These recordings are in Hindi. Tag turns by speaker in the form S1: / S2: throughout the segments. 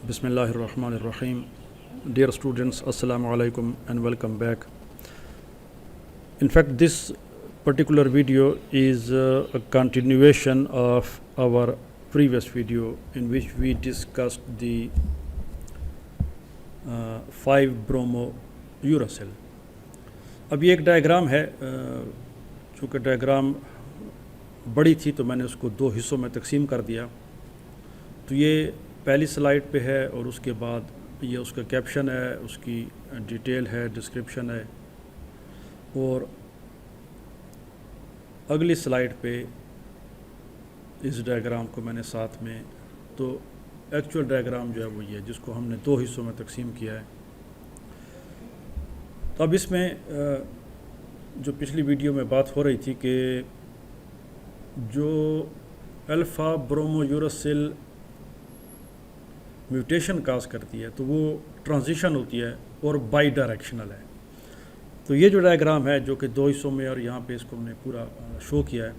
S1: Bismillahirrahmanirrahim. Dear students, Assalamu alaikum and welcome back. In fact, this particular video is a continuation of our previous video in which we discussed the 5-bromo uracil. अब ये एक डायग्राम है, चूँकि डायग्राम बड़ी थी तो मैंने उसको दो हिस्सों में तकसीम कर दिया। तो ये पहली स्लाइड पे है और उसके बाद ये उसका कैप्शन है, उसकी डिटेल है, डिस्क्रिप्शन है, और अगली स्लाइड पे इस डायग्राम को मैंने साथ में, तो एक्चुअल डायग्राम जो है वो ये, जिसको हमने दो हिस्सों में तकसीम किया है। तो अब इसमें जो पिछली वीडियो में बात हो रही थी कि जो अल्फ़ा ब्रोमो यूरासिल म्यूटेशन काज करती है तो वो ट्रांजिशन होती है और बाई डायरेक्शनल है। तो ये जो डायग्राम है जो कि दो हिस्सों में, और यहाँ पे इसको हमने पूरा शो किया है,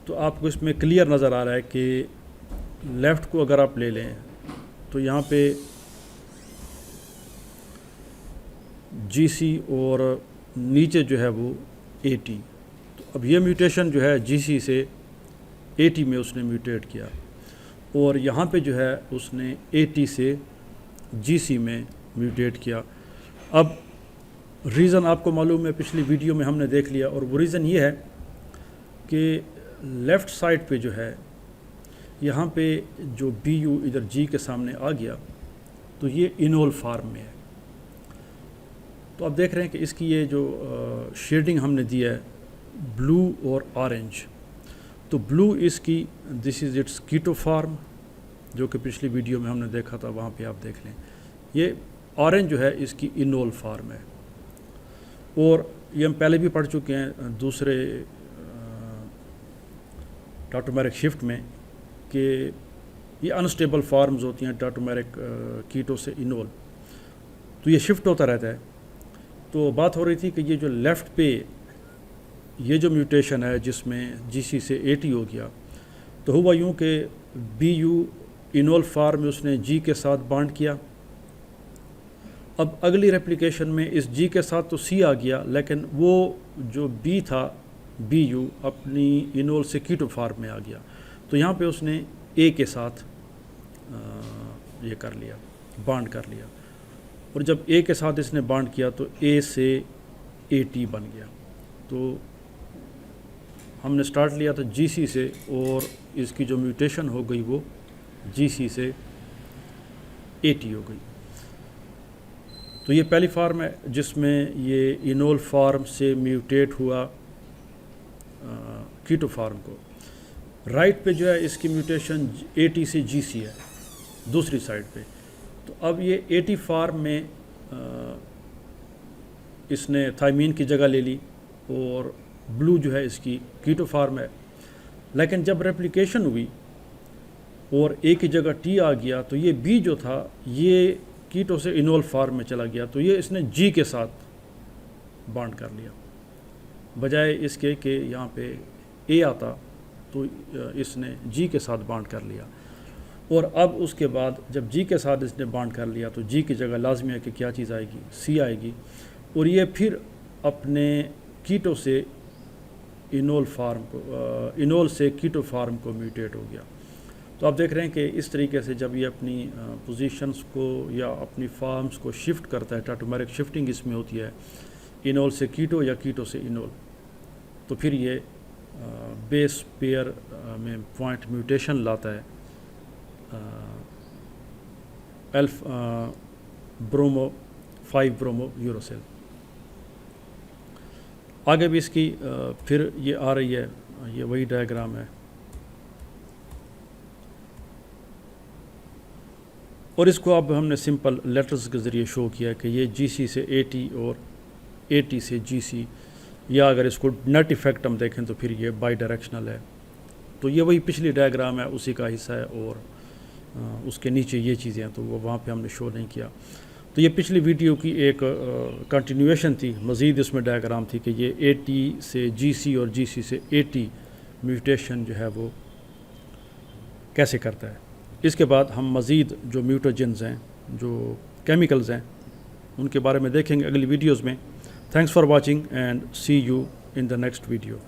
S1: तो आपको इसमें क्लियर नज़र आ रहा है कि लेफ़्ट को अगर आप ले लें तो यहाँ पे GC और नीचे जो है वो AT। तो अब ये म्यूटेशन जो है GC से AT में उसने म्यूटेट किया, और यहाँ पे जो है उसने AT से GC में म्यूटेट किया। अब रीज़न आपको मालूम है, पिछली वीडियो में हमने देख लिया, और वो रीज़न ये है कि लेफ़्ट साइड पे जो है यहाँ पे जो BU इधर G के सामने आ गया तो ये इनोल फार्म में है। तो आप देख रहे हैं कि इसकी ये जो शेडिंग हमने दिया है ब्लू और ऑरेंज, तो ब्लू इसकी this is its keto form, जो कि पिछली वीडियो में हमने देखा था, वहाँ पे आप देख लें। ये ऑरेंज जो है इसकी इनोल फार्म है, और ये हम पहले भी पढ़ चुके हैं दूसरे टाटोमेरिक शिफ्ट में कि ये अनस्टेबल फार्म्स होती हैं टाटोमेरिक कीटो से इनोल, तो ये शिफ्ट होता रहता है। तो बात हो रही थी कि ये जो लेफ़्ट पे ये जो म्यूटेशन है जिसमें GC से AT हो गया, तो हुआ यूँ कि BU इनोल फार्म में उसने G के साथ बाउंड किया। अब अगली रेप्लिकेशन में इस G के साथ तो C आ गया, लेकिन वो जो B था BU अपनी इनोल से कीटो फार्म में आ गया। तो यहाँ पे उसने A के साथ ये कर लिया, बाउंड कर लिया, और जब A के साथ इसने बाउंड किया तो A से AT बन गया। तो हमने स्टार्ट लिया था GC से, और इसकी जो म्यूटेशन हो गई वो GC से AT हो गई। तो ये पहली फार्म है जिसमें ये इनोल फार्म से म्यूटेट हुआ कीटो फार्म को। राइट पे जो है इसकी म्यूटेशन AT से GC है दूसरी साइड पे। तो अब ये AT फार्म में इसने थायमीन की जगह ले ली, और ब्लू जो है इसकी कीटो फार्म है। लेकिन जब रेप्लिकेशन हुई और A की जगह T आ गया तो ये B जो था ये कीटो से इनोल फार्म में चला गया, तो ये इसने G के साथ बाउंड कर लिया, बजाय इसके कि यहाँ पे A आता तो इसने G के साथ बाउंड कर लिया। और अब उसके बाद जब G के साथ इसने बाउंड कर लिया तो G की जगह लाजमी है कि क्या चीज़ आएगी, C आएगी, और ये फिर अपने कीटो से इनोल फार्म को इनोल से कीटो फार्म को म्यूटेट हो गया। तो आप देख रहे हैं कि इस तरीके से जब ये अपनी पोजीशंस को या अपनी फार्म्स को शिफ्ट करता है, टाटोमेरिक शिफ्टिंग इसमें होती है, इनोल से कीटो या कीटो से इनोल, तो फिर ये बेस पेयर में पॉइंट म्यूटेशन लाता है ब्रोमो 5-ब्रोमो यूरासिल। आगे भी इसकी फिर ये आ रही है, ये वही डायग्राम है, और इसको अब हमने सिंपल लेटर्स के ज़रिए शो किया कि ये GC से AT और AT से GC, या अगर इसको नेट इफ़ेक्ट हम देखें तो फिर ये बाई डायरेक्शनल है। तो ये वही पिछली डायग्राम है, उसी का हिस्सा है, और उसके नीचे ये चीज़ें हैं तो वो वहाँ पे हमने शो नहीं किया। तो ये पिछली वीडियो की एक कंटिन्यूएशन थी, मज़ीद इसमें डायग्राम थी कि ये AT से GC और GC से AT म्यूटेशन जो है वो कैसे करता है। इसके बाद हम मज़ीद जो म्यूटाजेंस हैं, जो केमिकल्स हैं, उनके बारे में देखेंगे अगली वीडियोज़ में। Thanks for watching and see you in the next video.